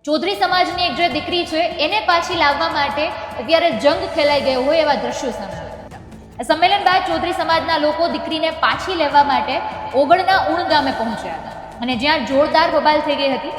ચૌધરી સમાજની એક જે દીકરી છે એને પાછી લાવવા માટે અત્યારે જંગ ખેલાઈ ગયો હોય એવા દ્રશ્યો સામે આવ્યા હતા. સંમેલન બાદ ચૌધરી સમાજના લોકો દીકરીને પાછી લેવા માટે ઓગણના ઉણ ગામે પહોંચ્યા હતા અને જ્યાં જોરદાર બબાલ થઈ ગઈ હતી.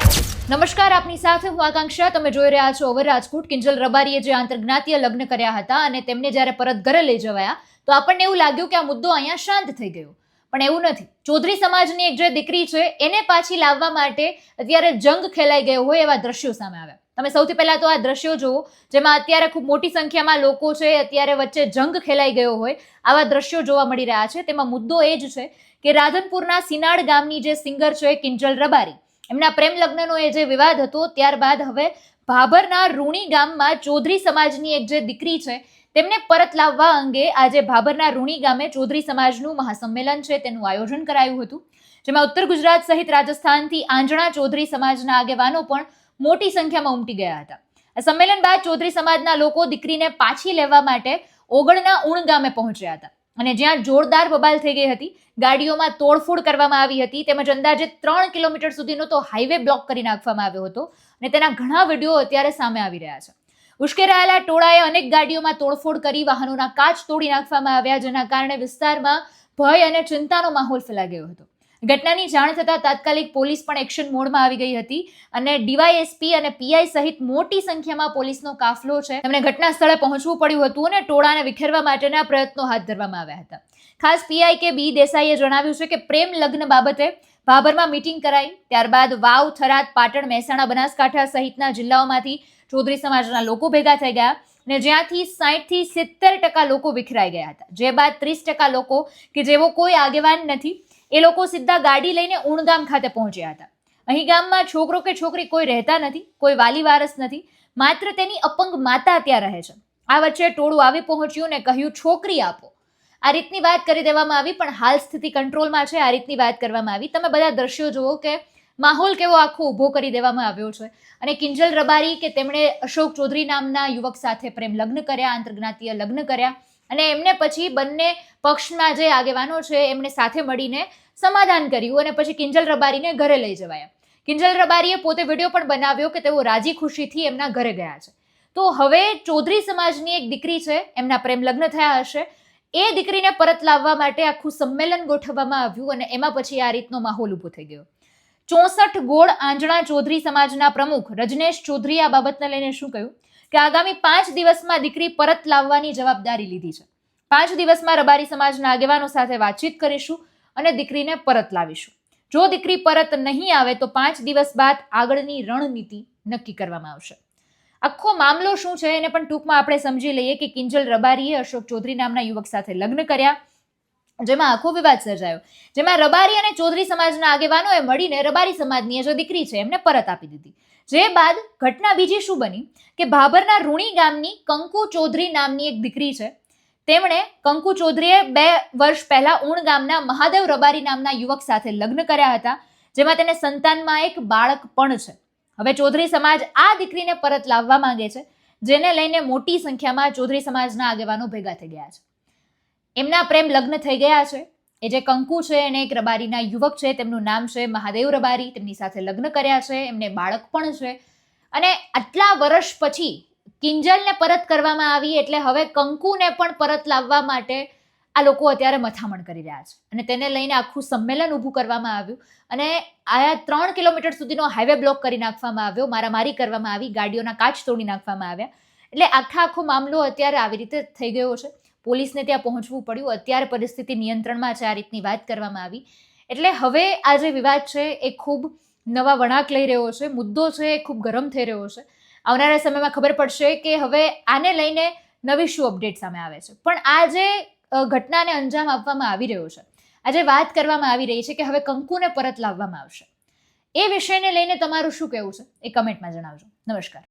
નમસ્કાર, આપની સાથે હું આકાંક્ષા. તમે જોઈ રહ્યા છો ઓવર રાજકોટ. કિંજલ રબારીએ જે આંતરજ્ઞાતીય લગ્ન કર્યા હતા અને તેમને જ્યારે પરત ઘરે લઈ જવાયા તો આપણને એવું લાગ્યું કે આ મુદ્દો અહીંયા શાંત થઈ ગયો, પણ એવું નથી. ચૌધરી સમાજની એક જે દીકરી છે એને પાછી લાવવા માટે અત્યારે જંગ ખેલાઈ ગયો હોય એવા દ્રશ્યો સામે આવ્યા. તમે સૌથી પહેલા તો આ દ્રશ્યો જુઓ, જેમાં અત્યારે ખૂબ મોટી સંખ્યામાં લોકો છે, અત્યારે વચ્ચે જંગ ખેલાઈ ગયો હોય આવા દ્રશ્યો જોવા મળી રહ્યા છે. તેમાં મુદ્દો એ જ છે કે રાધનપુરના સિનાડ ગામની જે સિંગર છે કિંજલ રબારી, એમના પ્રેમ લગ્નનો એ જે વિવાદ હતો ત્યારબાદ હવે ભાભરના રૂણી ગામમાં ચૌધરી સમાજની એક જે દીકરી છે તેમને પરત લાવવા અંગે આજે ભાભરના રૂણી ગામે ચૌધરી સમાજનું મહાસંમેલન છે તેનું આયોજન કરાયું હતું, જેમાં ઉત્તર ગુજરાત સહિત રાજસ્થાનથી આંજણા ચૌધરી સમાજના આગેવાનો પણ મોટી સંખ્યામાં ઉમટી ગયા હતા. આ સંમેલન બાદ ચૌધરી સમાજના લોકો દીકરીને પાછી લેવા માટે ઓગણના ઉણ ગામે પહોંચ્યા હતા અને જ્યાં જોરદાર બબાલ થઈ ગઈ હતી, ગાડીઓમાં તોડફોડ કરવામાં આવી હતી, તેમજ અંદાજે 3 કિલોમીટર સુધીનો તો હાઈવે બ્લોક કરી નાખવામાં આવ્યો હતો અને તેના ઘણા વિડીયો અત્યારે સામે આવી રહ્યા છે. ઉશ્કેરાયેલા ટોળાએ અનેક ગાડીઓમાં તોડફોડ કરી વાહનોના કાચ તોડી નાખવામાં આવ્યા, જેના કારણે વિસ્તારમાં ભય અને ચિંતાનો માહોલ ફેલાઈ ગયો હતો. ઘટનાની જાણ થતાં તાત્કાલિક પોલીસ પણ એક્શન મોડમાં આવી ગઈ હતી અને ડીવાયએસપી અને પીઆઈ સહિત મોટી સંખ્યામાં પોલીસનો કાફલો છે તેમને ઘટના સ્થળે પહોંચવું પડ્યું હતું અને ટોળાને વિખેરવા માટેના પ્રયત્નો હાથ ધરવામાં આવ્યા હતા. ખાસ પીઆઈ કે બી દેસાઈએ જણાવ્યું છે કે પ્રેમ લગ્ન બાબતે ભાભરમાં મીટિંગ કરાઈ, ત્યારબાદ વાવ, થરાદ, પાટણ, મહેસાણા, બનાસકાંઠા સહિતના જિલ્લાઓમાંથી ચૌધરી સમાજના લોકો ભેગા થઈ ગયા અને જ્યાંથી 60 થી 70% લોકો વિખરાઈ ગયા હતા. જે બાદ 30% લોકો કે જેવો કોઈ આગેવાન નથી એ લોકો સીધા ગાડી લઈને ઉણગામ ખાતે પહોંચ્યા હતા. અહીં ગામમાં છોકરો કે છોકરી કોઈ રહેતા નથી, કોઈ વાલી વારસ નથી, માત્ર તેની અપંગ માતા ત્યાં રહે છે. આ વચ્ચે ટોળું આવી પહોંચ્યું ને કહ્યું છોકરી આપો. આ રીતની વાત કરી દેવામાં આવી, પણ હાલ સ્થિતિ કંટ્રોલમાં છે. આ રીતની વાત કરવામાં આવી. તમે બધા દ્રશ્યો જુઓ કે માહોલ કેવો આખો ઊભો કરી દેવામાં આવ્યો છે. અને કિંજલ રબારી કે તેમણે અશોક ચૌધરી નામના યુવક સાથે પ્રેમ લગ્ન કર્યા, આંતરજ્ઞાતીય લગ્ન કર્યા અને એમને પછી બંને પક્ષના જે આગેવાનો છે એમણે સાથે મળીને સમાધાન કર્યું અને પછી કિંજલ રબારીને ઘરે લઈ જવાયા. કિંજલ રબારીએ પોતે વિડીયો પણ બનાવ્યો કે તેઓ રાજી ખુશીથી એમના ઘરે ગયા છે. તો હવે ચૌધરી સમાજની એક દીકરી છે, એમના પ્રેમ લગ્ન થયા હશે, એ દીકરીને પરત લાવવા માટે આખું સંમેલન ગોઠવવામાં આવ્યું અને એમાં પછી આ રીતનો માહોલ ઊભો થઈ ગયો. 64 ગોળ આંજણા ચૌધરી સમાજના પ્રમુખ રજનેશ ચૌધરીએ આ બાબતને લઈને શું કહ્યું કે આગામી 5 દિવસમાં દીકરી પરત લાવવાની જવાબદારી લીધી છે. 5 દિવસમાં રબારી સમાજના આગેવાનો સાથે વાતચીત કરીશું અને દીકરીને પરત લાવીશું. જો દીકરી પરત નહીં આવે તો 5 દિવસ બાદ આગળની રણનીતિ નક્કી કરવામાં આવશે. આખો મામલો શું છે એને પણ ટૂંકમાં આપણે સમજી લઈએ કે કિંજલ રબારીએ અશોક ચૌધરી નામના યુવક સાથે લગ્ન કર્યા, જેમાં આખો વિવાદ સર્જાયો, જેમાં રબારી અને ચૌધરી સમાજના આગેવાનોએ મળીને રબારી સમાજની જે દીકરી છે એમને પરત આપી દીધી. જે બાદ ઘટના બીજી શું બની કે ભાભરના રૂણી ગામની કંકુ ચૌધરી નામની એક દીકરી છે, તેમણે કંકુ ચૌધરીએ 2 વર્ષ પહેલા ઉણ ગામના મહાદેવ રબારી નામના યુવક સાથે લગ્ન કર્યા હતા, જેમાં તેને સંતાનમાં એક બાળક પણ છે. હવે ચૌધરી સમાજ આ દીકરીને પરત લાવવા માંગે છે, જેને લઈને મોટી સંખ્યામાં ચૌધરી સમાજના આગેવાનો ભેગા થઈ ગયા છે. એમના પ્રેમ લગ્ન થઈ ગયા છે. એ જે કંકુ છે એને એક રબારીના યુવક છે, તેમનું નામ છે મહાદેવ રબારી, તેમની સાથે લગ્ન કર્યા છે, એમને બાળક પણ છે અને આટલા વર્ષ પછી કિંજલને પરત કરવામાં આવી એટલે હવે કંકુને પણ પરત લાવવા માટે આ લોકો અત્યારે મથામણ કરી રહ્યા છે અને તેને લઈને આખું સંમેલન ઊભું કરવામાં આવ્યું અને આયા 3 કિલોમીટર સુધીનો હાઈવે બ્લોક કરી નાખવામાં આવ્યો, મારામારી કરવામાં આવી, ગાડીઓના કાચ તોડી નાખવામાં આવ્યા. એટલે આખો મામલો અત્યારે આવી રીતે થઈ ગયો છે. પોલીસને ત્યાં પહોંચવું પડ્યું. અત્યારે પરિસ્થિતિ નિયંત્રણમાં છે, આ રીતની વાત કરવામાં આવી. એટલે હવે આ જે વિવાદ છે એ ખૂબ નવા વળાંક લઈ રહ્યો છે, મુદ્દો છે એ ખૂબ ગરમ થઈ રહ્યો છે. આવનારા સમયમાં ખબર પડશે કે હવે આને લઈને નવી શું અપડેટ સામે આવે છે. પણ આ જે ઘટનાને અંજામ આપવામાં આવી રહ્યો છે, આજે વાત કરવામાં આવી રહી છે કે હવે કંકુને પરત લાવવામાં આવશે, એ વિષયને લઈને તમારું શું કહેવું છે એ કમેન્ટમાં જણાવજો. નમસ્કાર.